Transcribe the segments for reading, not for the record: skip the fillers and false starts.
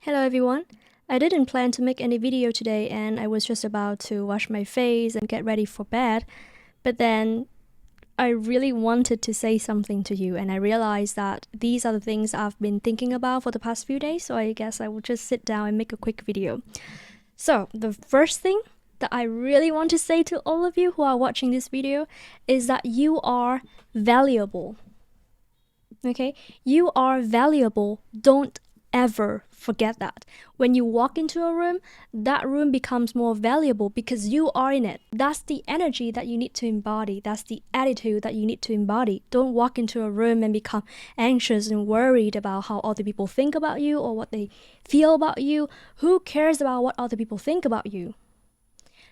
Hello everyone. I didn't plan to make any video today and I was just about to wash my face and get ready for bed. But then I really wanted to say something to you and I realized that these are the things I've been thinking about for the past few days, so I guess I will just sit down and make a quick video. So the first thing that I really want to say to all of you who are watching this video is that you are valuable. Okay? You are valuable. Don't ever forget that. When you walk into a room, that room becomes more valuable because you are in it. That's the energy that you need to embody. That's the attitude that you need to embody. Don't walk into a room and become anxious and worried about how other people think about you or what they feel about you. Who cares about what other people think about you?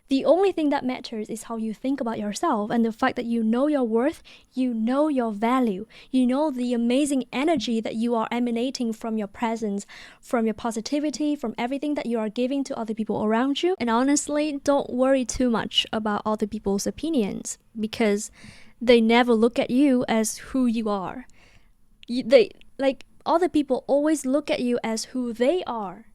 The only thing that matters is how you think about yourself and the fact that you know your worth, you know your value, you know the amazing energy that you are emanating from your presence, from your positivity, from everything that you are giving to other people around you. And honestly, don't worry too much about other people's opinions because they never look at you as who you are. Other people always look at you as who they are.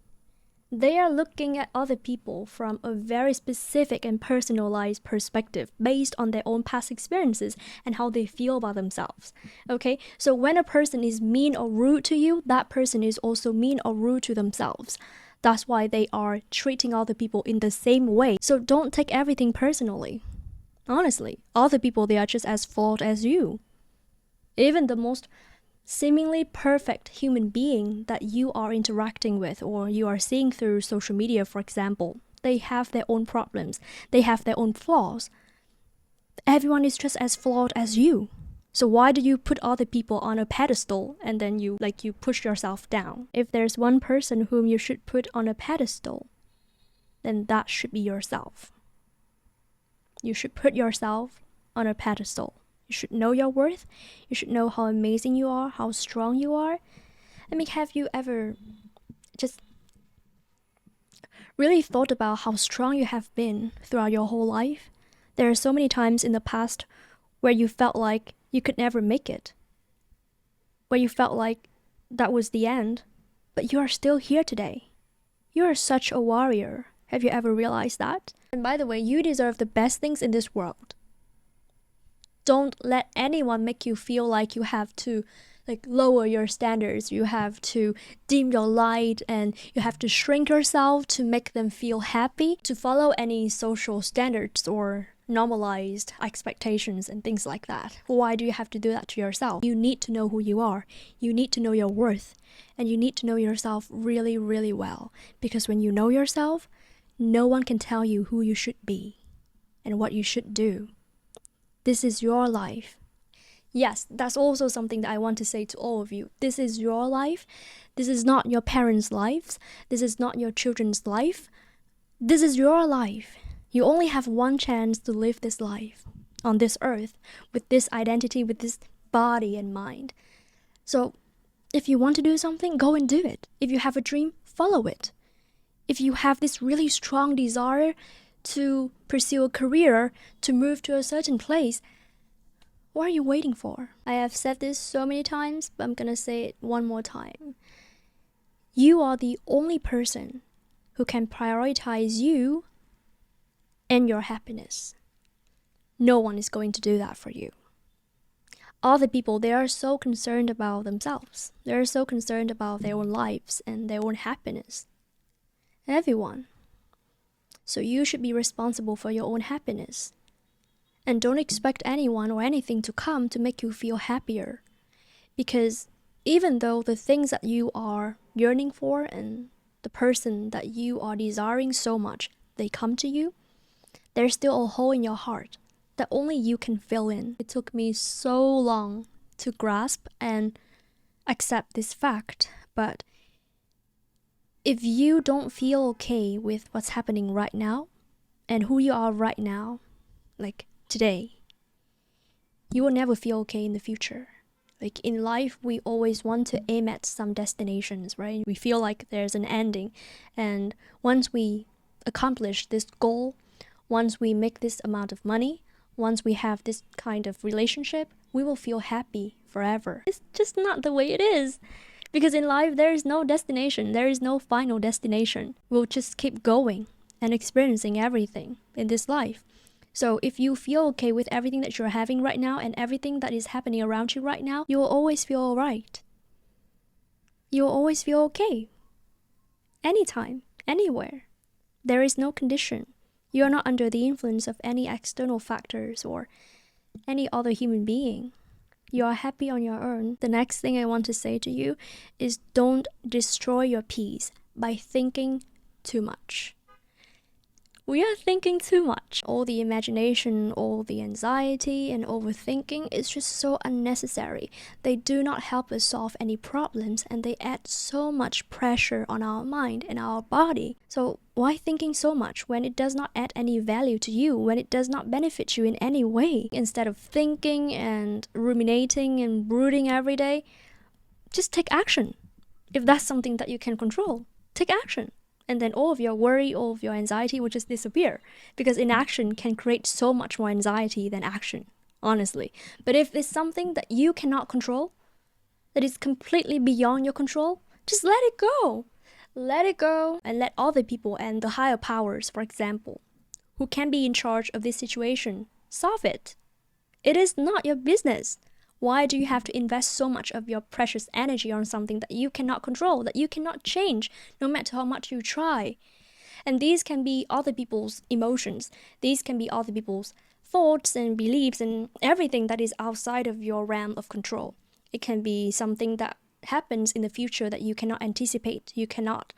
They are looking at other people from a very specific and personalized perspective based on their own past experiences and how they feel about themselves. Okay, so when a person is mean or rude to you, that person is also mean or rude to themselves. That's why they are treating other people in the same way. So don't take everything personally. Honestly, other people, they are just as flawed as you. Even the most seemingly perfect human being that you are interacting with or you are seeing through social media, for example, they have their own problems, they have their own flaws. Everyone is just as flawed as you. So why do you put other people on a pedestal and then you push yourself down? If there's one person whom you should put on a pedestal, then that should be yourself. You should put yourself on a pedestal. You should know your worth. You should know how amazing you are, how strong you are. I mean, have you ever just really thought about how strong you have been throughout your whole life? There are so many times in the past where you felt like you could never make it, where you felt like that was the end, but you are still here today. You are such a warrior. Have you ever realized that? And by the way, you deserve the best things in this world. Don't let anyone make you feel like you have to lower your standards, you have to dim your light, and you have to shrink yourself to make them feel happy, to follow any social standards or normalized expectations and things like that. Why do you have to do that to yourself? You need to know who you are. You need to know your worth. And you need to know yourself really, really well. Because when you know yourself, no one can tell you who you should be and what you should do. This is your life. Yes, that's also something that I want to say to all of you. This is your life. This is not your parents' lives. This is not your children's life. This is your life. You only have one chance to live this life on this earth with this identity, with this body and mind. So if you want to do something, go and do it. If you have a dream, follow it. If you have this really strong desire to pursue a career, to move to a certain place, what are you waiting for? I have said this so many times, but I'm gonna say it one more time. You are the only person who can prioritize you and your happiness. No one is going to do that for you. Other people, they are so concerned about themselves. They are so concerned about their own lives and their own happiness. Everyone. So you should be responsible for your own happiness. And don't expect anyone or anything to come to make you feel happier. Because even though the things that you are yearning for and the person that you are desiring so much, they come to you, there's still a hole in your heart that only you can fill in. It took me so long to grasp and accept this fact, but if you don't feel okay with what's happening right now and who you are right now, like today, you will never feel okay in the future. Like in life, we always want to aim at some destinations, right? We feel like there's an ending. And once we accomplish this goal, once we make this amount of money, once we have this kind of relationship, we will feel happy forever. It's just not the way it is. Because in life, there is no destination. There is no final destination. We'll just keep going and experiencing everything in this life. So if you feel okay with everything that you're having right now and everything that is happening around you right now, you will always feel alright. You will always feel okay. Anytime, anywhere. There is no condition. You are not under the influence of any external factors or any other human being. You are happy on your own. The next thing I want to say to you is don't destroy your peace by thinking too much. We are thinking too much. All the imagination, all the anxiety and overthinking is just so unnecessary. They do not help us solve any problems and they add so much pressure on our mind and our body. So why thinking so much when it does not add any value to you, when it does not benefit you in any way? Instead of thinking and ruminating and brooding every day, just take action. If that's something that you can control, take action. And then all of your worry, all of your anxiety will just disappear. Because inaction can create so much more anxiety than action, honestly. But if it's something that you cannot control, that is completely beyond your control, just let it go. Let it go and let other people and the higher powers, for example, who can be in charge of this situation, solve it. It is not your business. Why do you have to invest so much of your precious energy on something that you cannot control, that you cannot change, no matter how much you try? And these can be other people's emotions. These can be other people's thoughts and beliefs and everything that is outside of your realm of control. It can be something that happens in the future that you cannot anticipate. You cannot,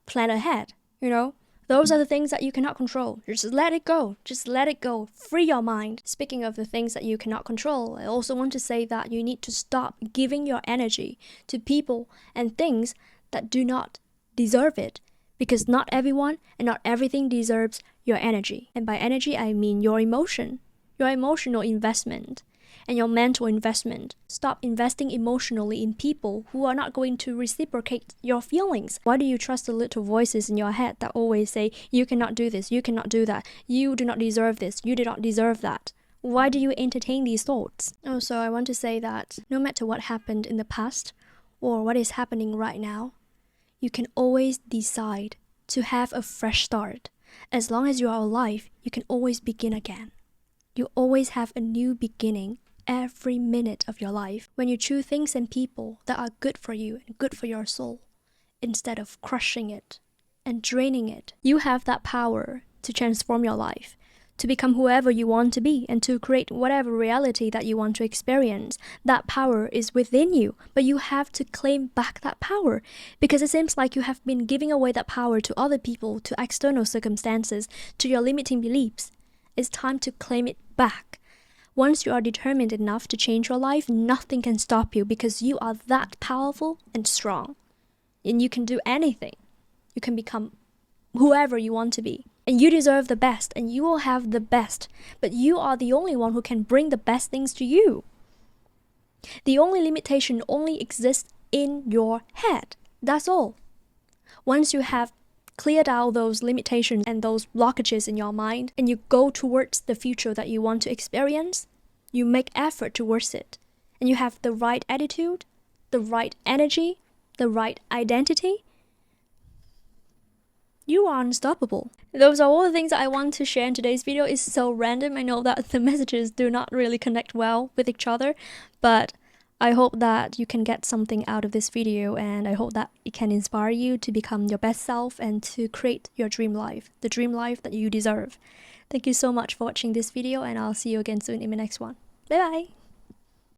plan ahead, Those are the things that you cannot control. Just let it go. Just let it go. Free your mind. Speaking of the things that you cannot control, I also want to say that you need to stop giving your energy to people and things that do not deserve it. Because not everyone and not everything deserves your energy. And by energy, I mean your emotion, your emotional investment, and your mental investment. Stop investing emotionally in people who are not going to reciprocate your feelings. Why do you trust the little voices in your head that always say, you cannot do this, you cannot do that, you do not deserve this, you do not deserve that? Why do you entertain these thoughts? Also, I want to say that no matter what happened in the past or what is happening right now, you can always decide to have a fresh start. As long as you are alive, you can always begin again. You always have a new beginning every minute of your life when you choose things and people that are good for you and good for your soul, instead of crushing it and draining it. You have that power to transform your life, to become whoever you want to be, and to create whatever reality that you want to experience. That power is within you, but you have to claim back that power, because it seems like you have been giving away that power to other people, to external circumstances, to your limiting beliefs. It's time to claim it back. Once you are determined enough to change your life, nothing can stop you, because you are that powerful and strong. And you can do anything. You can become whoever you want to be. And you deserve the best, and you will have the best. But you are the only one who can bring the best things to you. The only limitation only exists in your head. That's all. Once you have cleared out those limitations and those blockages in your mind, and you go towards the future that you want to experience, you make effort towards it, and you have the right attitude, the right energy, the right identity, you are unstoppable. Those are all the things that I want to share in today's video. It's so random. I know that the messages do not really connect well with each other, but I hope that you can get something out of this video, and I hope that it can inspire you to become your best self and to create your dream life, the dream life that you deserve. Thank you so much for watching this video, and I'll see you again soon in my next one. Bye bye!